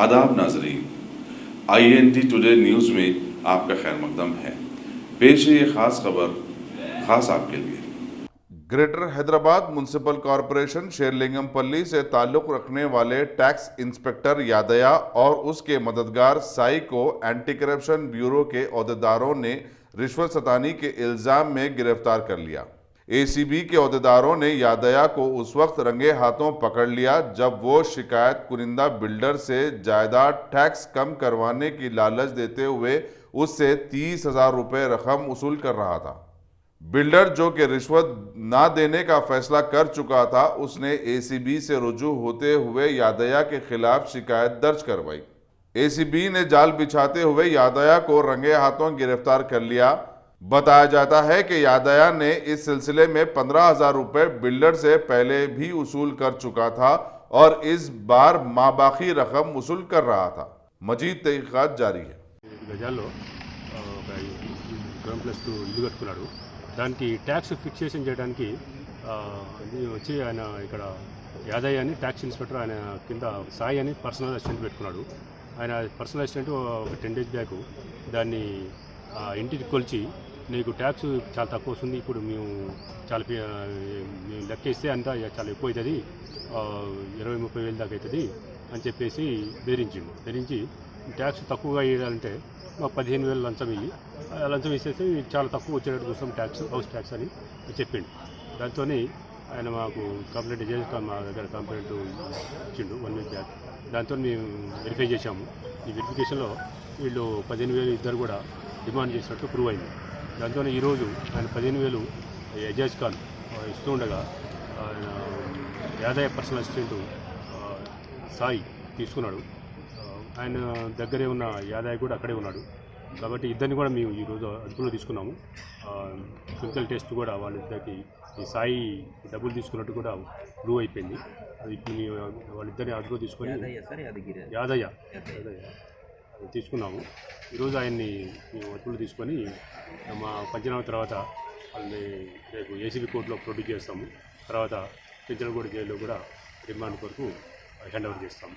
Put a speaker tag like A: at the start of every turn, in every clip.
A: आदाब नाजरीन, INT today news में आपका खैर मकदम है। पेश है ये खास खबर खास आपके लिए। Greater Hyderabad municipal corporation Serilingampally से ताल्लुक़ रखने वाले टैक्स इंस्पेक्टर यादया और उसके मददगार साई को एंटी करप्शन ब्यूरो के ओहदेदारों ने रिश्वत सतानी के इल्ज़ाम में गिरफ्तार कर लिया। ACB के ओहदेदारों ने यादया को उस वक्त रंगे हाथों पकड़ लिया जब वो शिकायत कुनिंदा बिल्डर से जायदाद टैक्स कम करवाने की लालच देते हुए उससे 30,000 रुपये रकम वसूल कर रहा था। बिल्डर जो कि रिश्वत ना देने का फैसला कर चुका था, उसने ACB से रुजू होते हुए यादया के खिलाफ शिकायत दर्ज करवाई। ACB ने जाल बिछाते हुए यादया को रंगे हाथों गिरफ्तार कर लिया। बताया जाता है कि यादया ने इस सिलसिले में 15,000 रुपये बिल्डर से पहले भी वसूल कर चुका था और इस बार माबाकी रकम वसूल कर रहा था। मजीद तहकीकात जारी है।
B: గజాల్లో గ్రౌండ్ ప్లస్ 2 ఇల్లు కట్టుకున్నాడు. దానికి ట్యాక్స్ ఫిక్సేషన్ చేయడానికి వచ్చి ఆయన ఇక్కడ యాదయ్య అని ట్యాక్స్ ఇన్స్పెక్టర్, ఆయన కింద సాయి అని పర్సనల్ అసిస్టెంట్ పెట్టుకున్నాడు. ఆయన పర్సనల్ అసిస్టెంట్ ఒక 10 days బ్యాక్ దాన్ని ఇంటికి కొలిచి, నీకు ట్యాక్స్ చాలా తక్కువ వస్తుంది, ఇప్పుడు మేము చాలా మేము లెక్కేస్తే అంతా చాలా ఎక్కువ అవుతుంది, 20-30 వేలు దాకా అవుతుంది అని చెప్పేసి బెదిరించి ట్యాక్స్ తక్కువగా వేయాలంటే మాకు 15,000 లంచం ఇయ్యి, లంచం ఇచ్చేసి చాలా తక్కువ వచ్చేటట్టు చూస్తాం ట్యాక్స్, హౌస్ ట్యాక్స్ అని చెప్పిండు. దాంతో ఆయన మాకు కంప్లైంట్ చేసి మా దగ్గర కంప్లైంట్ ఇచ్చిండు 1 week బ్యాక్. దాంతో మేము వెరిఫై చేశాము. ఈ వెరిఫికేషన్లో వీళ్ళు 15,000 ఇద్దరు కూడా డిమాండ్ చేసినట్టు ప్రూవ్ అయింది. దాంతో ఈరోజు ఆయన 15,000 ఎజాజ్ ఖాన్ ఇస్తూ ఉండగా యాదయ్య పర్సనల్ అసిస్టెంట్ సాయి తీసుకున్నాడు. ఆయన దగ్గరే ఉన్న యాదయ్య కూడా అక్కడే ఉన్నాడు. కాబట్టి ఇద్దరిని కూడా మేము ఈరోజు అదుపులో తీసుకున్నాము. ఫిజికల్ టెస్ట్ కూడా వాళ్ళిద్దరికి ఈ సాయి డబ్బులు తీసుకున్నట్టు కూడా ప్రూవ్ అయిపోయింది. అది ఇప్పుడు మేము వాళ్ళిద్దరిని అదుపులో తీసుకొని యాదయ్య తీసుకున్నాము. ఈరోజు ఆయన్ని మేము అదుపులో తీసుకొని మా పంచనామా తర్వాత వాళ్ళని రేపు ACB కోర్టులో ప్రొడ్యూస్ చేస్తాము. తర్వాత పెంచలగూడ జైల్లో కూడా రిమాండ్ కొరకు హ్యాండ్ ఓవర్ చేస్తాము.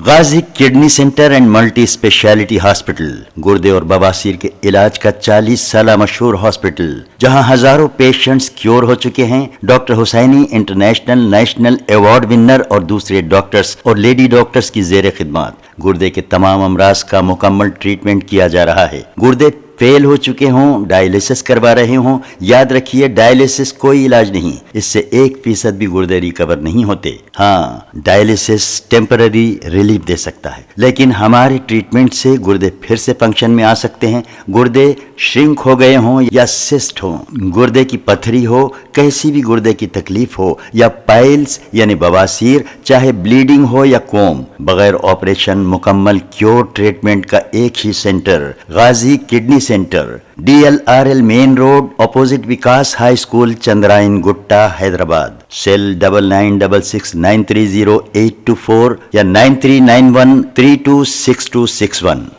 C: Ghazi kidney centre and multi speciality hospital गुर्दे और बवासीर के इलाज का 40 साल मशहूर हॉस्पिटल, जहां हजारों पेशेंट्स क्योर हो चुके हैं। Doctor Husaini international national award winner और दूसरे डॉक्टर्स और लेडी डॉक्टर्स की जेर खिदमत गुर्दे के तमाम अमराज का मुकम्मल ट्रीटमेंट किया जा रहा है। गुर्दे फेल हो चुके हों, डायलिसिस करवा रहे हों, याद रखिए डायलिसिस कोई इलाज नहीं, इससे 1% भी गुर्दे रिकवर नहीं होते। हाँ, डायलिसिस टेम्पररी रिलीफ दे सकता है, लेकिन हमारे ट्रीटमेंट से गुर्दे फिर से फंक्शन में आ सकते हैं। गुर्दे श्रिंक हो गए हों या सिस्ट हो, गुर्दे की पथरी हो, कैसी भी गुर्दे की तकलीफ हो या पाइल्स यानी बवासीर, चाहे ब्लीडिंग हो या कोम, बगैर ऑपरेशन मुकम्मल क्योर ट्रीटमेंट का एक ही centre, Ghazi kidney centre, DLRL main road opposite Vikas high school, Chandrayan Gutta, Hyderabad. Cell 9966930824 या 9391326261।